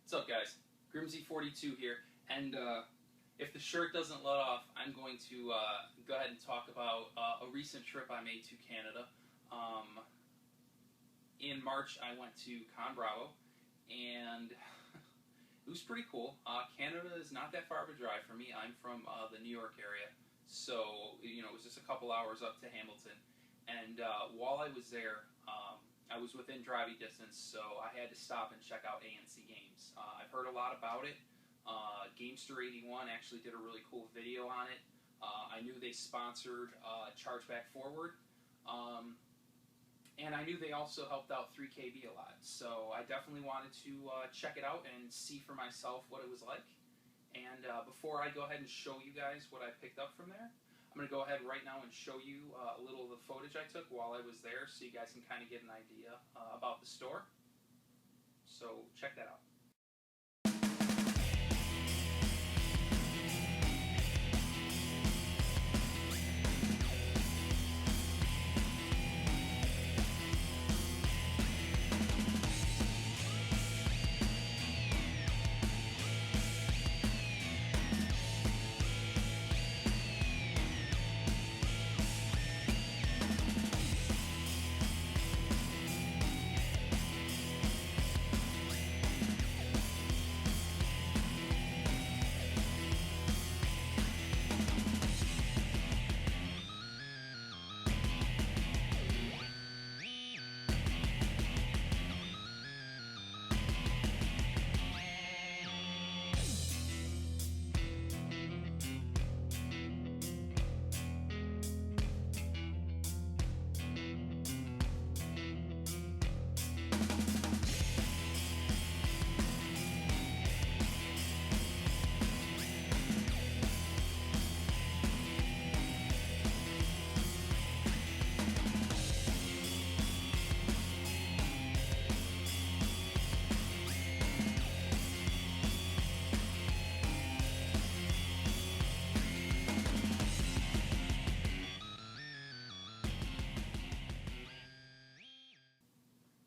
What's up, guys? Grimsy42 here, and if the shirt doesn't let off, I'm going to go ahead and talk about a recent trip I made to Canada. In March, I went to Con Bravo, and it was pretty cool. Canada is not that far of a drive for me. I'm from the New York area, so it was just a couple hours up to Hamilton. And while I was there, I was within driving distance, so I had to stop and check out A&C Games. I've heard a lot about it. Gamester81 actually did a really cool video on it. I knew they sponsored Chargeback Forward, and I knew they also helped out 3KB a lot. So I definitely wanted to check it out and see for myself what it was like. And before I go ahead and show you guys what I picked up from there, I'm going to go ahead right now and show you a little of the footage I took while I was there so you guys can kind of get an idea about the store. So check that out.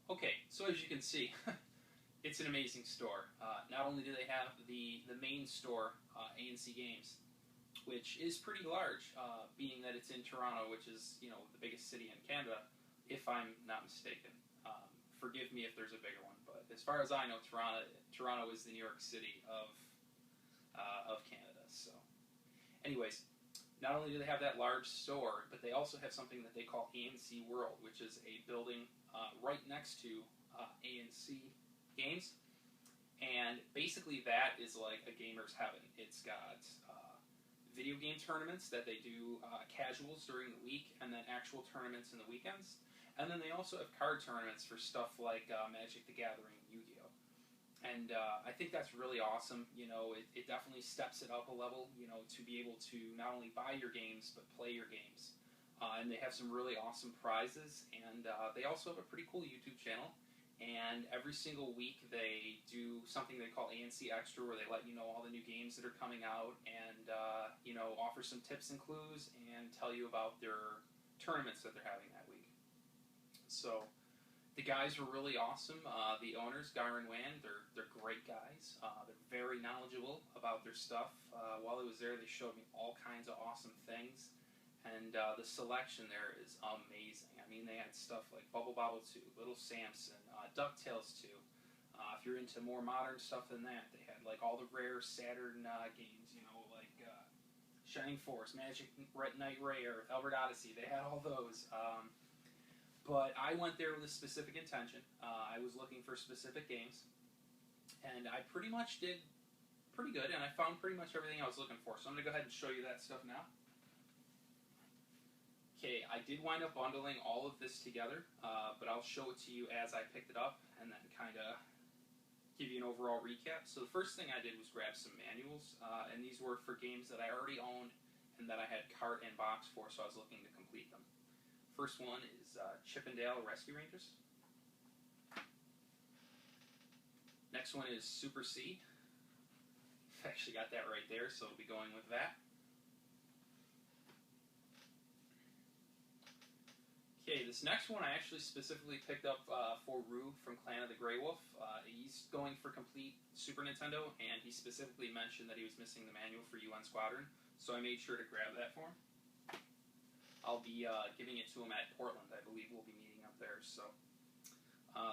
Okay, so as you can see, it's an amazing store. Not only do they have the main store, A&C Games, which is pretty large, being that it's in Toronto, which is the biggest city in Canada, if I'm not mistaken. Forgive me if there's a bigger one, but as far as I know, Toronto is the New York City of Canada. So, anyways, not only do they have that large store, but they also have something that they call A&C World, which is a building right next to A&C Games, and basically that is like a gamer's heaven. It's got video game tournaments that they do casuals during the week, and then actual tournaments in the weekends, and then they also have card tournaments for stuff like Magic the Gathering and Yu-Gi-Oh! And I think that's really awesome. It definitely steps it up a level, to be able to not only buy your games, but play your games. And they have some really awesome prizes, and they also have a pretty cool YouTube channel. And every single week they do something they call A&C Extra, where they let you know all the new games that are coming out, and offer some tips and clues, and tell you about their tournaments that they're having that week. So the guys were really awesome. The owners, Gaia and Wan, they're great guys. They're very knowledgeable about their stuff. While I was there, they showed me all kinds of awesome things. And the selection there is amazing. I mean, they had stuff like Bubble Bobble 2, Little Samson, DuckTales 2. If you're into more modern stuff than that, they had like all the rare Saturn games, like Shining Force, Magic Knight Ray Earth, Albert Odyssey. They had all those. But I went there with a specific intention. I was looking for specific games, and I pretty much did pretty good, and I found pretty much everything I was looking for. So I'm going to go ahead and show you that stuff now. Okay, I did wind up bundling all of this together, but I'll show it to you as I picked it up, and then kind of give you an overall recap. So the first thing I did was grab some manuals, and these were for games that I already owned and that I had cart and box for, so I was looking to complete them. First one is Chip 'n Dale Rescue Rangers. Next one is Super C. I've actually got that right there, so I'll be going with that. Okay, this next one I actually specifically picked up for Rue from Clan of the Grey Wolf. He's he's going for complete Super Nintendo, and he specifically mentioned that he was missing the manual for UN Squadron, so I made sure to grab that for him. I'll be giving it to him at Portland. I believe we'll be meeting up there. So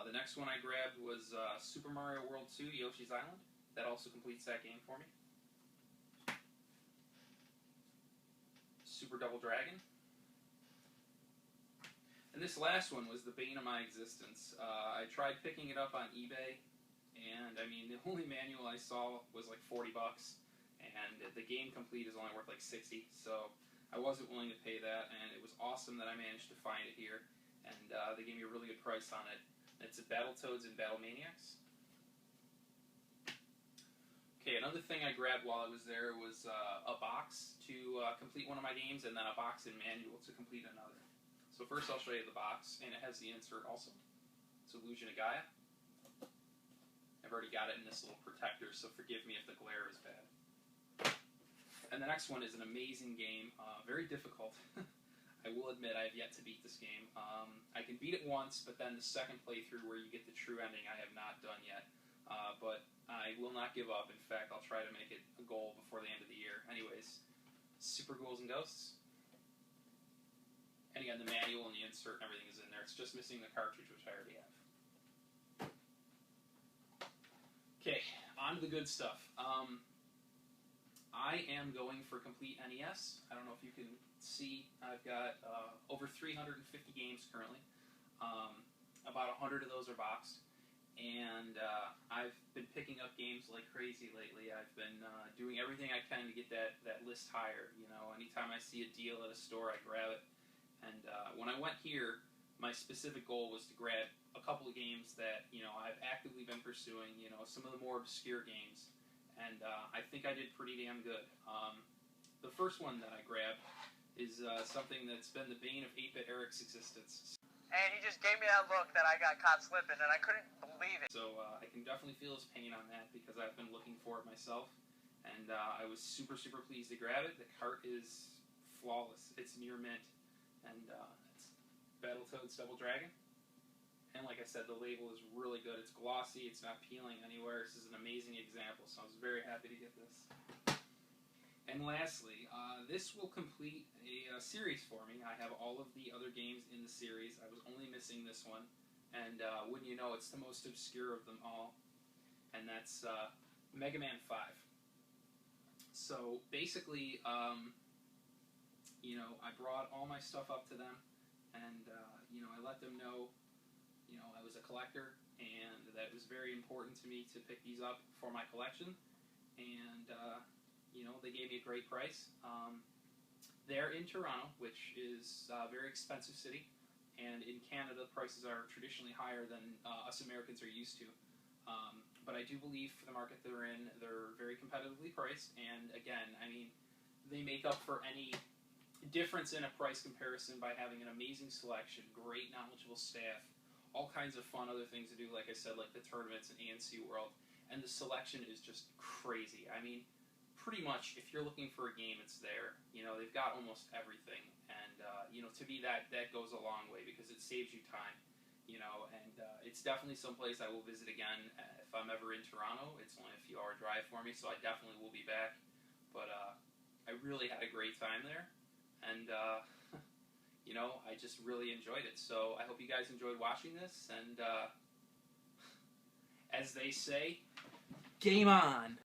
the next one I grabbed was Super Mario World 2 Yoshi's Island. That also completes that game for me. Super Double Dragon. And this last one was the bane of my existence. I tried picking it up on eBay, and I mean, the only manual I saw was like $40, and the game complete is only worth like 60, so I wasn't willing to pay that, and it was awesome that I managed to find it here, and they gave me a really good price on it. It's Battletoads and Battlemaniacs. Okay, another thing I grabbed while I was there was a box to complete one of my games, and then a box and manual to complete another. So first I'll show you the box, and it has the insert also. It's Illusion of Gaia. I've already got it in this little protector, so forgive me if the glare is bad. And the next one is an amazing game, very difficult. I will admit I have yet to beat this game. I can beat it once, but then the second playthrough where you get the true ending I have not done yet. But I will not give up. In fact, I'll try to make it a goal before the end of the year. Anyways, Super Ghouls and Ghosts. And again, the manual and the insert and everything is in there. It's just missing the cartridge, which I already have. Okay, on to the good stuff. I am going for complete NES. I don't know if you can see, I've got over 350 games currently. About 100 of those are boxed. And I've been picking up games like crazy lately. I've been doing everything I can to get that list higher. You know, anytime I see a deal at a store, I grab it. And when I went here, my specific goal was to grab a couple of games that, you know, I've actively been pursuing, you know, some of the more obscure games. And I think I did pretty damn good. The first one that I grabbed is something that's been the bane of 8-Bit Eric's existence. And he just gave me that look that I got caught slipping, and I couldn't believe it. So I can definitely feel his pain on that because I've been looking for it myself. And I was super, super pleased to grab it. The cart is flawless. It's near mint. And it's Battletoads Double Dragon. And like I said, the label is really good. It's glossy. It's not peeling anywhere. This is an amazing example, so I was very happy to get this. And lastly, this will complete a series for me. I have all of the other games in the series. I was only missing this one. And wouldn't you know, it's the most obscure of them all. And that's Mega Man 5. So basically, you know, I brought all my stuff up to them. And, you know, I let them know, you know, I was a collector, and that it was very important to me to pick these up for my collection, and, you know, they gave me a great price. They're in Toronto, which is a very expensive city, and in Canada, prices are traditionally higher than us Americans are used to, but I do believe for the market they're in, they're very competitively priced, and again, I mean, they make up for any difference in a price comparison by having an amazing selection, great knowledgeable staff, all kinds of fun other things to do, like I said, like the tournaments in A&C World, and the selection is just crazy. I mean, pretty much, if you're looking for a game, it's there. You know, they've got almost everything, and, you know, to me, that goes a long way, because it saves you time, you know, and it's definitely someplace I will visit again if I'm ever in Toronto. It's only a few hour drive for me, so I definitely will be back, but I really had a great time there, and, you know, I just really enjoyed it. So I hope you guys enjoyed watching this, and as they say, game on!